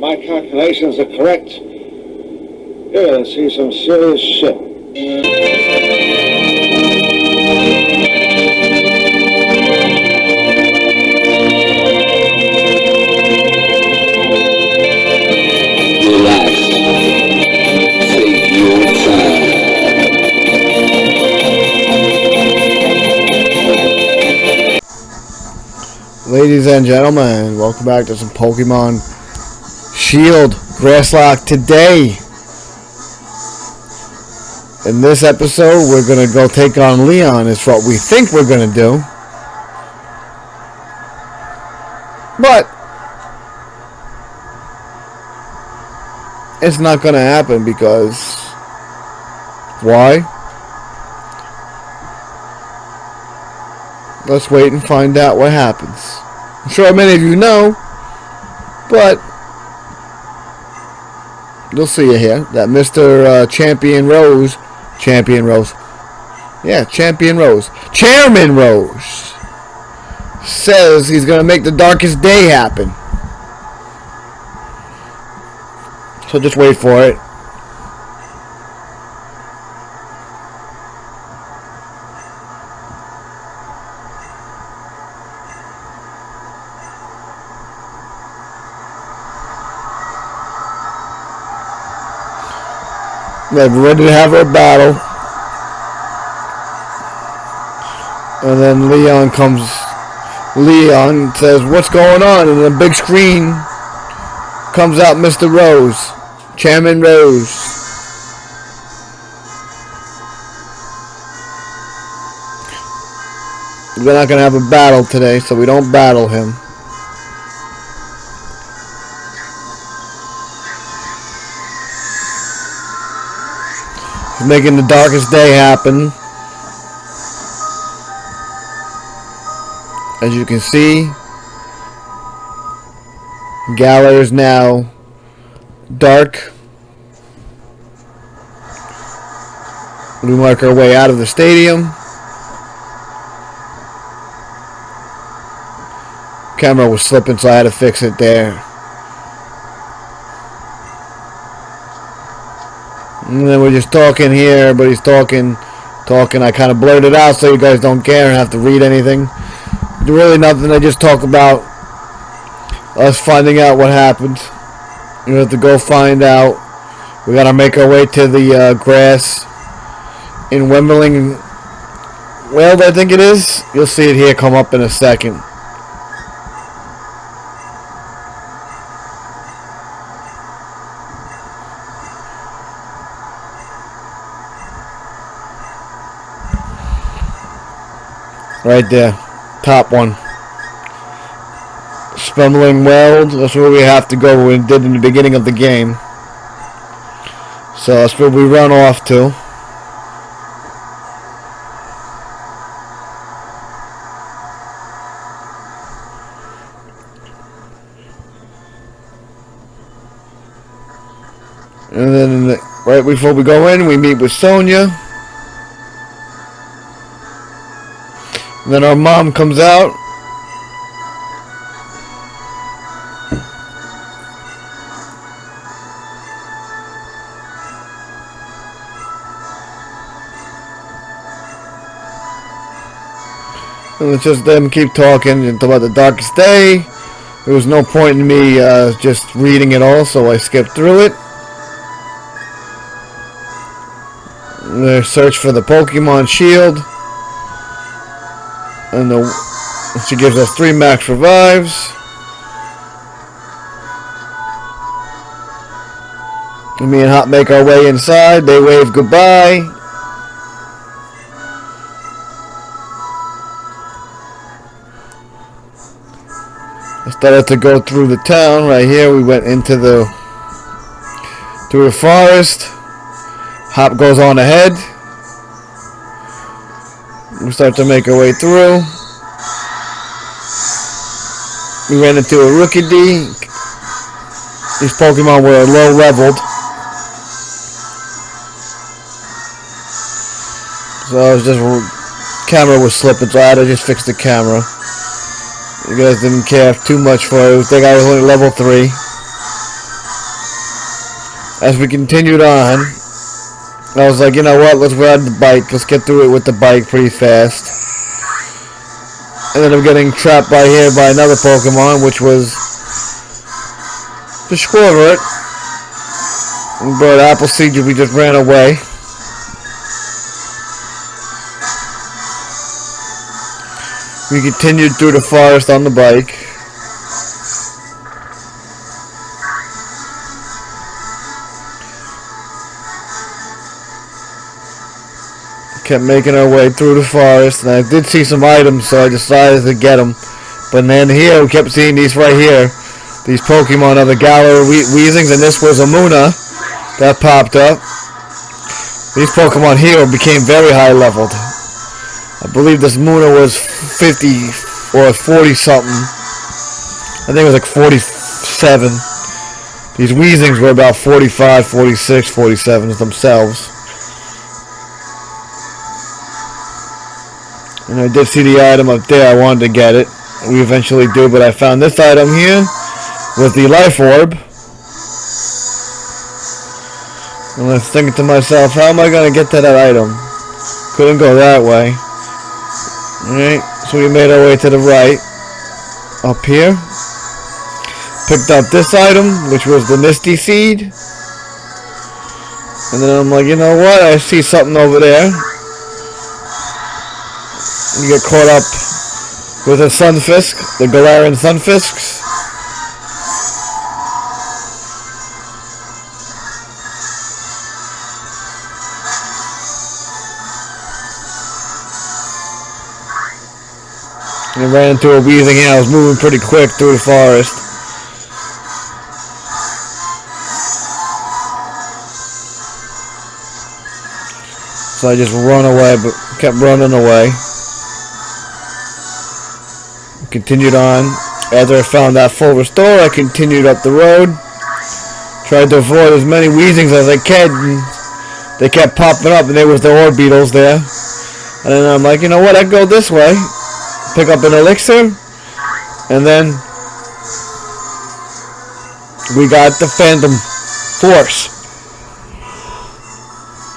my calculations are correct, you're going to see some serious shit. Relax. Take your time. Ladies and gentlemen, welcome back to some Pokemon Shield Grasslock today. In this episode, we're going to go take on Leon, is what we think we're going to do. But it's not going to happen because why? Let's wait and find out what happens. I'm sure many of you know, but you'll see it here that Mr. Chairman Rose says he's going to make the darkest day happen. So just wait for it. They're ready to have a battle. And then Leon says, "What's going on?" And on the big screen comes out Mr. Rose, Chairman Rose. We're not going to have a battle today, so we don't battle him. He's making the darkest day happen. As you can see, Galar is now dark. We mark our way out of the stadium. Camera was slipping, so I had to fix it there. And then we're just talking here. Everybody's talking. I kind of blurted it out so you guys don't care and have to read anything. Really nothing. I just talk about us finding out what happened. We have to go find out. We gotta make our way to the grass in Wimbledon. Well, I think it is. You'll see it here come up in a second. Right there. Top one. Spumbling Weld. That's where we have to go. We did in the beginning of the game. So that's where we run off to. And then right before we go in, we meet with Sonia. And then our mom comes out. And it's just them keep talking and talk about the darkest day. There was no point in me just reading it all, so I skipped through it. They search for the Pokemon Shield. And she gives us 3 max revives. And me and Hop make our way inside. They wave goodbye. I started to go through the town. Right here we went into through the forest. Hop goes on ahead. We start to make our way through. We ran into a Rookidee. These Pokemon were low leveled. So I was just, camera was slipping, so I had to just fix the camera. You guys didn't care too much for it. I think I was only level 3. as we continued on, I was like, you know what, let's ride the bike. Let's get through it with the bike pretty fast. And then I'm getting trapped by here by another Pokemon, which was the Squirtle. But Appleseed, we just ran away. We continued through the forest on the bike. Kept making our way through the forest, and I did see some items, so I decided to get them. But then here, we kept seeing these right here. These Pokemon are the Galar Weezings, and this was a Muna that popped up. These Pokemon here became very high leveled. I believe this Muna was 50 or 40 something. I think it was like 47. These Weezings were about 45, 46, 47 themselves. And I did see the item up there. I wanted to get it. We eventually do, but I found this item here with the Life Orb. And I was thinking to myself, how am I going to get to that item? Couldn't go that way. Alright, so we made our way to the right. Up here. Picked up this item, which was the Misty Seed. And then I'm like, you know what? I see something over there. You get caught up with a Sunfisk, the Galarian Sunfisks. And I ran into a Weezing here. I was moving pretty quick through the forest. So I just run away, but kept running away. Continued on. After I found that full restore, I continued up the road. Tried to avoid as many Weezings as I could. And they kept popping up, and there was the Orbeetles there. And then I'm like, you know what? I go this way. Pick up an elixir. And then we got the Phantom Force.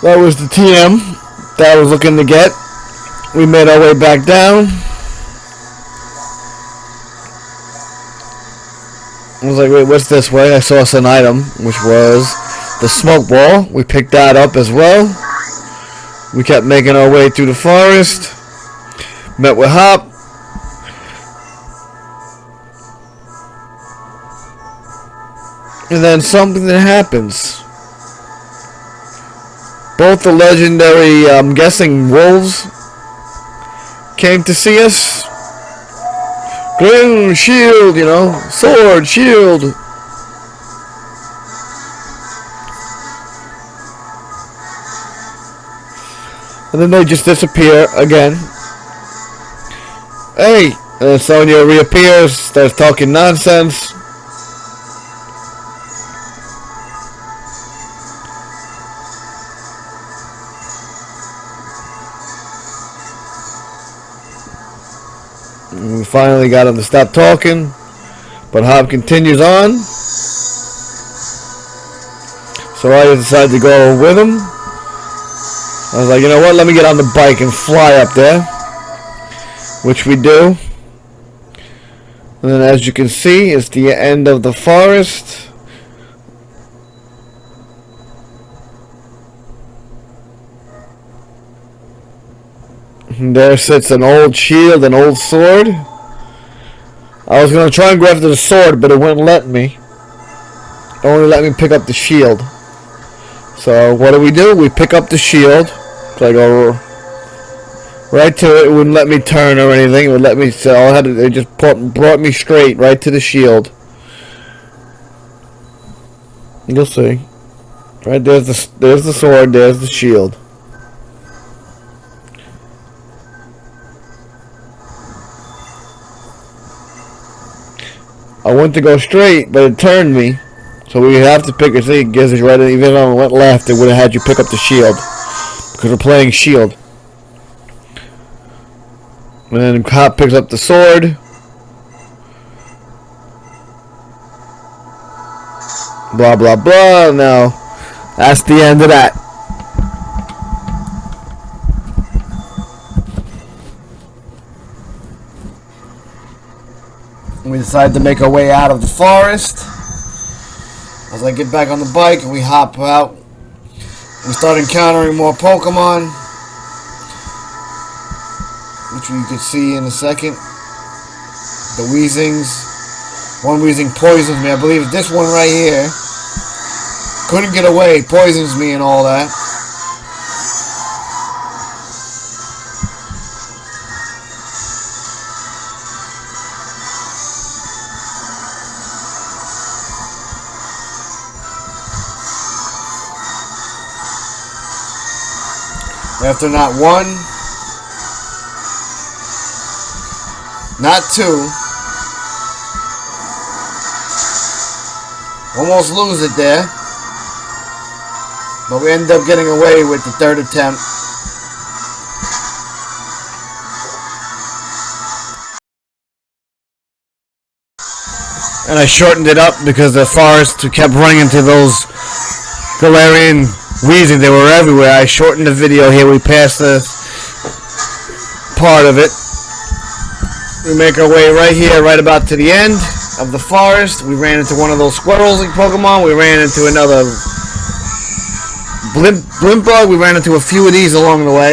That was the TM that I was looking to get. We made our way back down. I was like, wait, what's this way? I saw an item, which was the Smoke Ball. We picked that up as well. We kept making our way through the forest. Met with Hop. And then something that happens. Both the legendary, I'm guessing, wolves came to see us. Green shield, you know, sword, shield. And then they just disappear again. Hey, and Sonya reappears, starts talking nonsense. We finally got him to stop talking, but Hop continues on. So I decided to go with him. I was like, you know what, let me get on the bike and fly up there, which we do. And then as you can see, it's the end of the forest. And there sits an old shield, an old sword. I was going to try and grab the sword, but it wouldn't let me. It only let me pick up the shield. So what do? We pick up the shield. So I go right to it. It wouldn't let me turn or anything. It would let me. So all I had to. It just brought me straight right to the shield. You'll see. Right there's the sword. There's the shield. I went to go straight, but it turned me. So we have to pick it. See, it gives us right. Even if I went left, it would have had you pick up the shield because we're playing shield. And then Hop picks up the sword. Blah blah blah. Now That's the end of that. We decided to make our way out of the forest. As I get back on the bike and we hop out, we start encountering more Pokemon, which you can see in a second. The Weezings. One Weezing poisons me. I believe this one right here. Couldn't get away. Poisons me and all that. After not one, not two, almost lose it there, but we ended up getting away with the third attempt. And I shortened it up because the forest kept running into those Galarian Weezing. They were everywhere. I shortened the video here. We passed the part of it. We make our way right here, right about to the end of the forest. We ran into one of those squirrels in Pokemon. We ran into another blimp bug. We ran into a few of these along the way.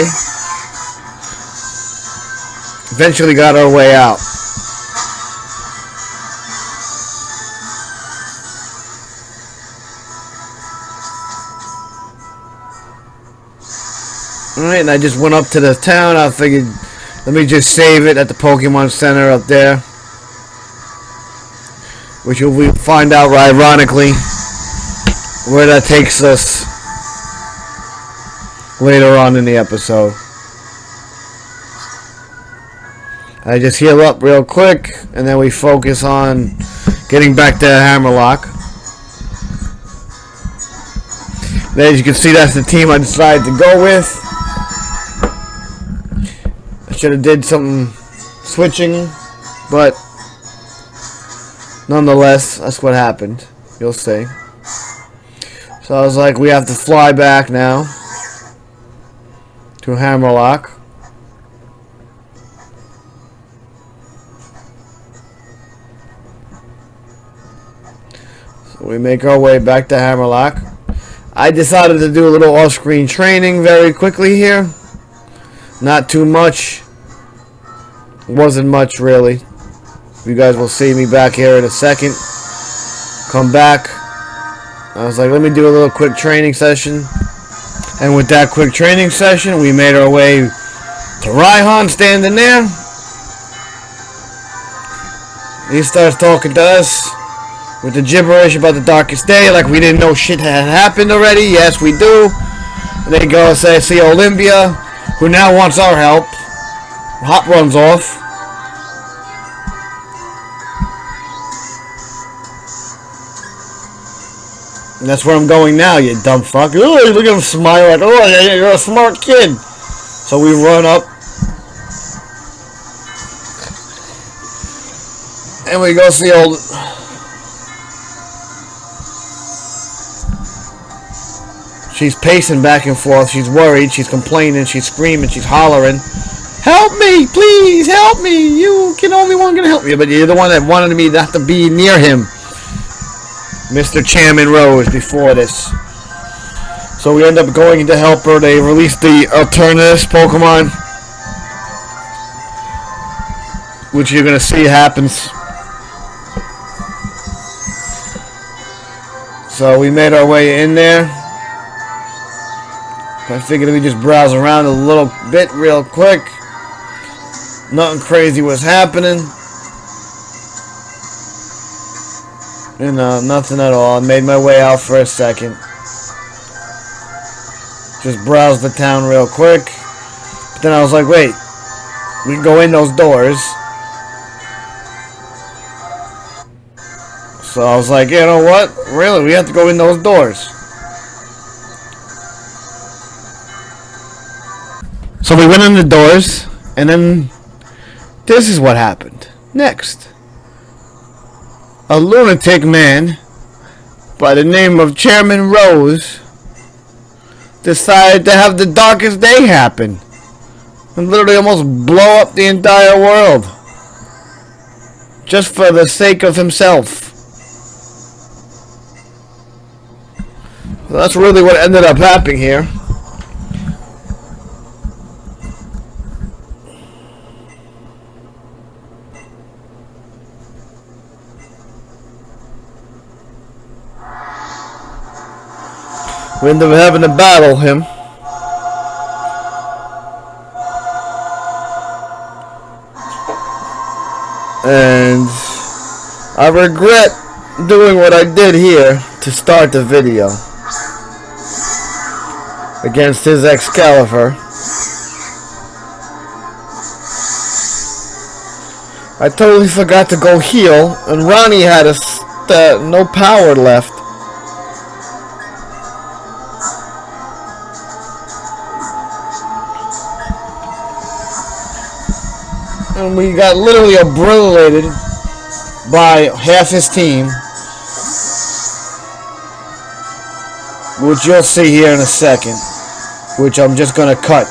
Eventually got our way out. Alright, and I just went up to the town. I figured, let me just save it at the Pokemon Center up there. Which you'll find out, ironically, where that takes us later on in the episode. I just heal up real quick, and then we focus on getting back to Hammerlock. As you can see, that's the team I decided to go with. I should have did some switching, but nonetheless, that's what happened. You'll see. So I was like, we have to fly back now to Hammerlock. So we make our way back to Hammerlock. I decided to do a little off-screen training very quickly here. Not too much. Wasn't much, really. You guys will see me back here in a second. Come back. I was like, let me do a little quick training session. And with that quick training session, we made our way to Raihan standing there. He starts talking to us with the gibberish about the darkest day, like we didn't know shit had happened already. Yes, we do. And they go and say, see Olympia, who now wants our help. Hop runs off. And that's where I'm going now, you dumb fuck. Oh, look at him smile like, oh, you're a smart kid. So we run up. And we go see old... She's pacing back and forth. She's worried. She's complaining. She's screaming. She's hollering. Help me! Please help me! You can only one gonna help me. But you're the one that wanted me to have to be near him. Mr. Chairman Rose before this. So we end up going to help her. They released the Alternus Pokemon, which you're going to see happens. So we made our way in there. I figured we just browse around a little bit real quick. Nothing crazy was happening. You know, nothing at all. I made my way out for a second. Just browsed the town real quick. But then I was like, wait. We can go in those doors. So I was like, you know what? Really? We have to go in those doors. So we went in the doors. And then this is what happened. Next. A lunatic man by the name of Chairman Rose decided to have the darkest day happen and literally almost blow up the entire world just for the sake of himself. So that's really what ended up happening here. We ended up having to battle him. And I regret doing what I did here to start the video against his Excalibur. I totally forgot to go heal, and Ronnie had no power left. And we got literally obliterated by half his team, which you'll see here in a second, which I'm just gonna cut.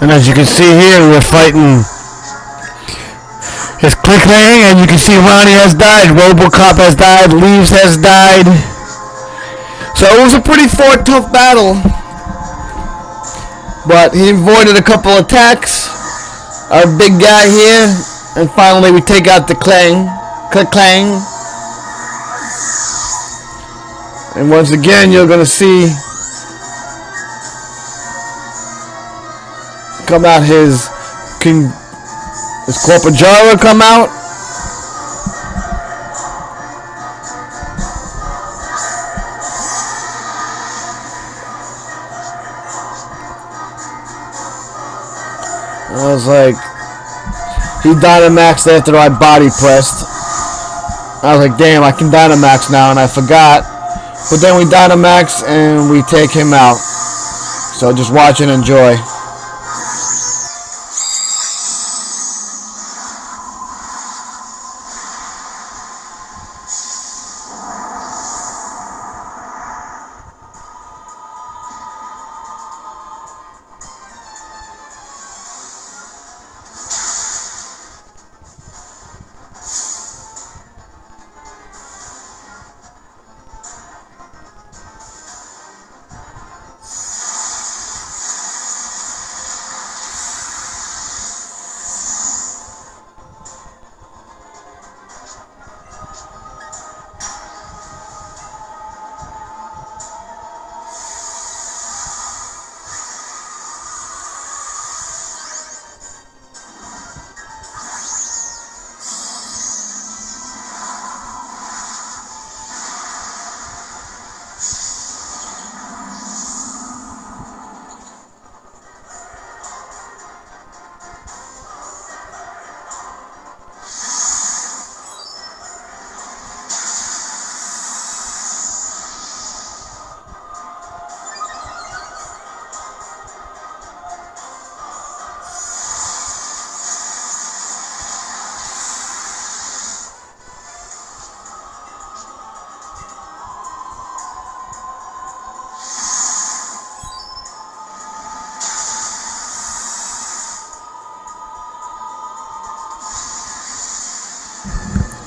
And as you can see here, we're fighting his Clickling, and you can see Ronnie has died, Robocop has died, Leaves has died. So it was a pretty tough battle. But he avoided a couple attacks. Our big guy here. And finally we take out the Clang. Click-clang. And once again you're going to see come out his Corpajara come out. I was like, he Dynamaxed after I body pressed. I was like, damn, I can Dynamax now, and I forgot. But then we Dynamax and we take him out. So just watch and enjoy.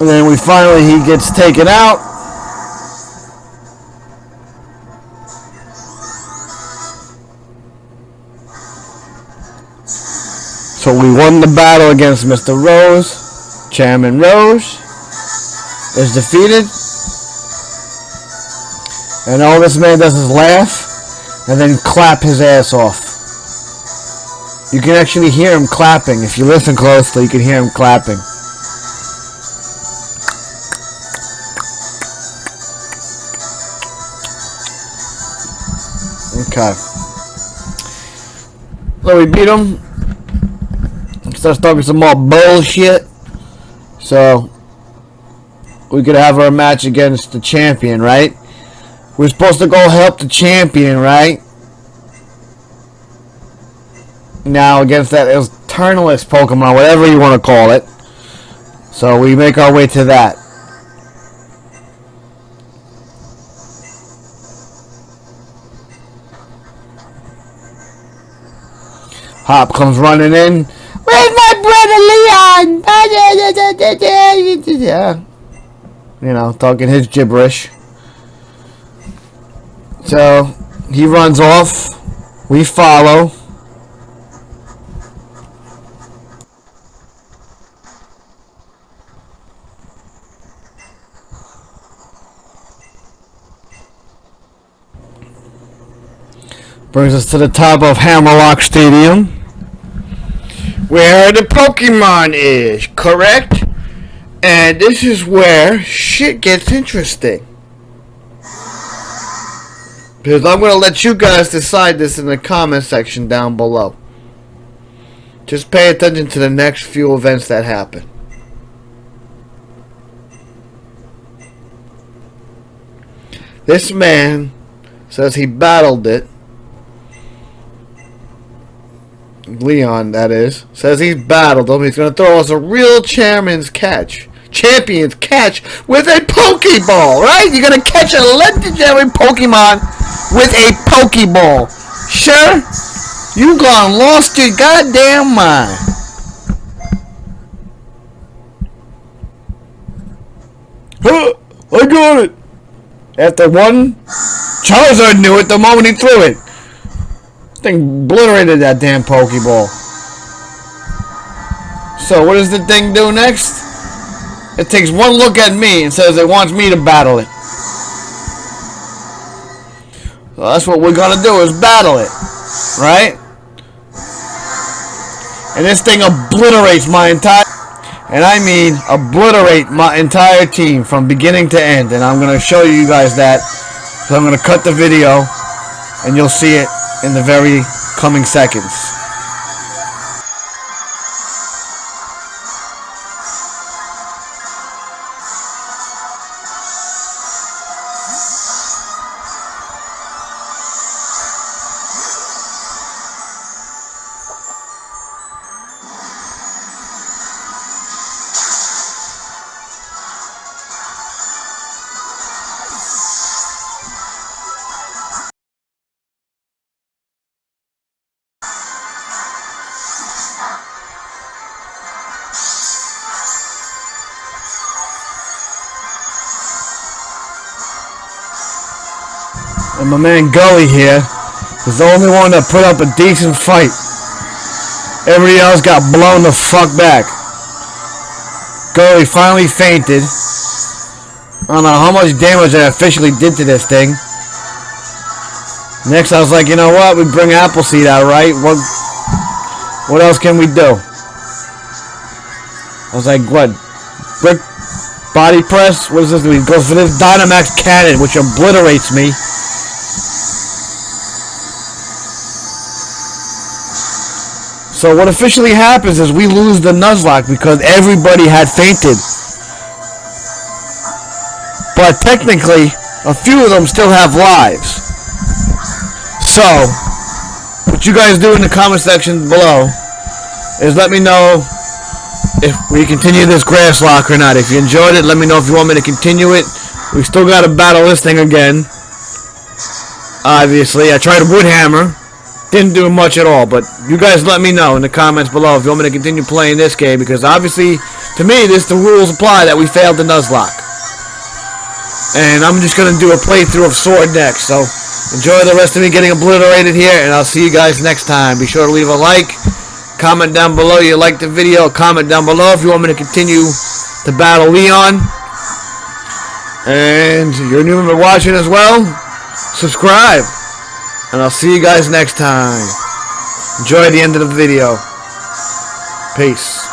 And then he gets taken out. So we won the battle against Mr. Rose. Chairman Rose is defeated. And all this man does is laugh and then clap his ass off. You can actually hear him clapping. If you listen closely, you can hear him clapping. Okay. So we beat him. Starts talking some more bullshit. So we could have our match against the champion, right? We're supposed to go help the champion, right? Now against that Eternalist Pokemon, whatever you want to call it. So we make our way to that. Hop comes running in. Where's my brother Leon? Yeah. You know, talking his gibberish. So he runs off. We follow. Brings us to the top of Hammerlock Stadium, where the Pokemon is, correct? And this is where shit gets interesting. Because I'm going to let you guys decide this in the comment section down below. Just pay attention to the next few events that happen. This man says he battled it. Leon, that is, says he's battled him. He's going to throw us a real champion's catch with a Pokeball, right? You're going to catch a legendary Pokemon with a Pokeball. Sure? You gone lost your goddamn mind. Huh, I got it. After one, Charizard knew it the moment he threw it. Thing obliterated that damn Pokeball. So what does the thing do next? It takes one look at me and says it wants me to battle it. So that's what we're gonna do, is battle it. Right? And this thing obliterates my entire, and I mean obliterate my entire team from beginning to end. And I'm going to show you guys that. So I'm going to cut the video and you'll see it in the very coming seconds. And my man Gully here was the only one that put up a decent fight. Everybody else got blown the fuck back. Gully finally fainted. I don't know how much damage I officially did to this thing. Next I was like, you know what? We bring Appleseed out, right? What else can we do? I was like, what? Brick body press? What does this do? He goes for this Dynamax cannon, which obliterates me. So what officially happens is we lose the Nuzlocke because everybody had fainted. But technically, a few of them still have lives. So, what you guys do in the comment section below is let me know if we continue this grass lock or not. If you enjoyed it, let me know if you want me to continue it. We still got to battle this thing again. Obviously, I tried wood hammer. Didn't do much at all, but you guys let me know in the comments below if you want me to continue playing this game, because obviously, to me, the rules apply that we failed the Nuzlocke. And I'm just going to do a playthrough of Sword next, so enjoy the rest of me getting obliterated here, and I'll see you guys next time. Be sure to leave a like, comment down below you liked the video, comment down below if you want me to continue to battle Leon. And if you're new and watching as well, subscribe. And I'll see you guys next time. Enjoy the end of the video. Peace.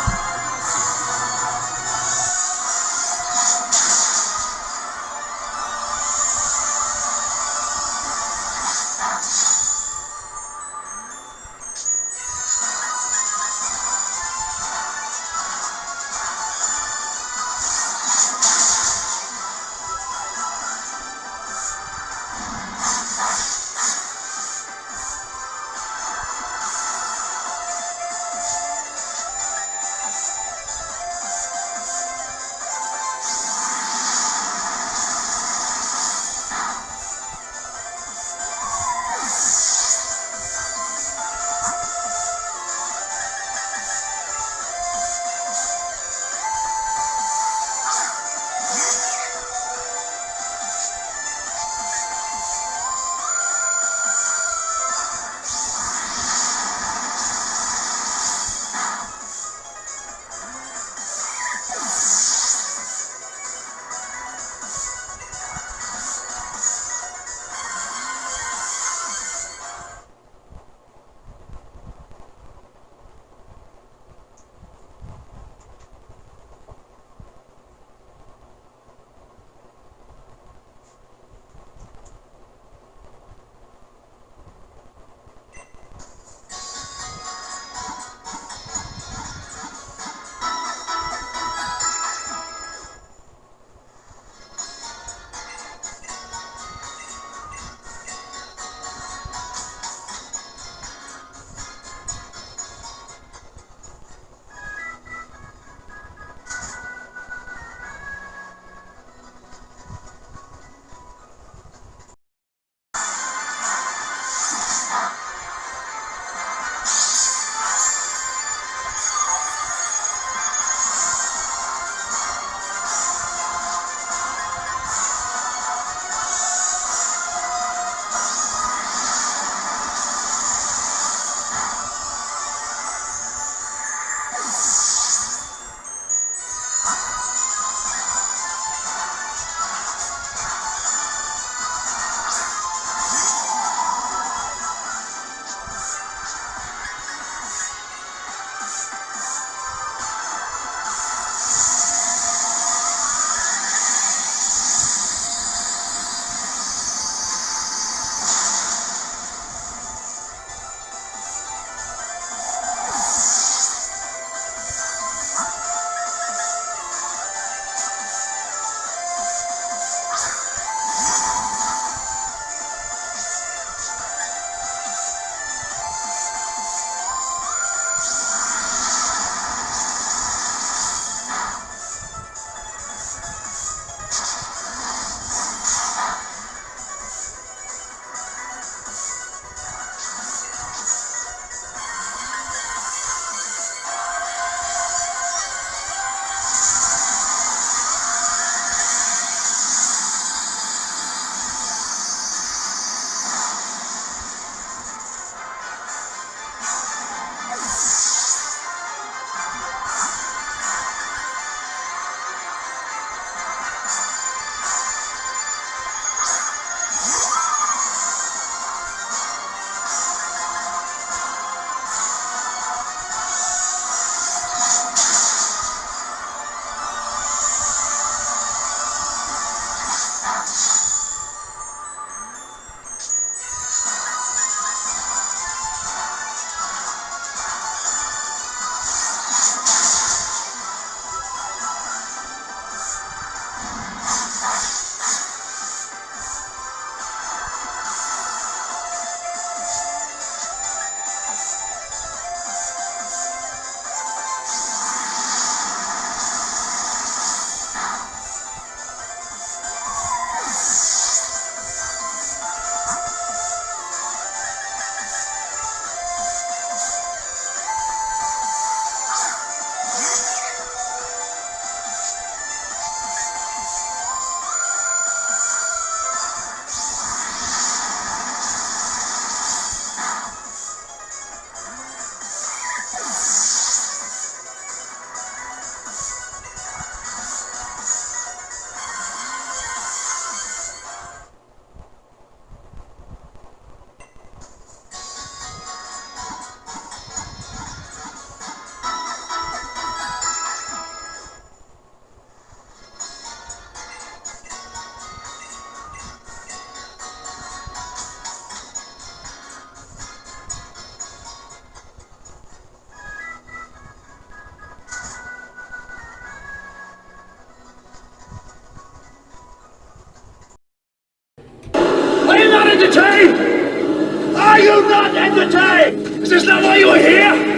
entertained? Are you not entertained? Is this not why you are here?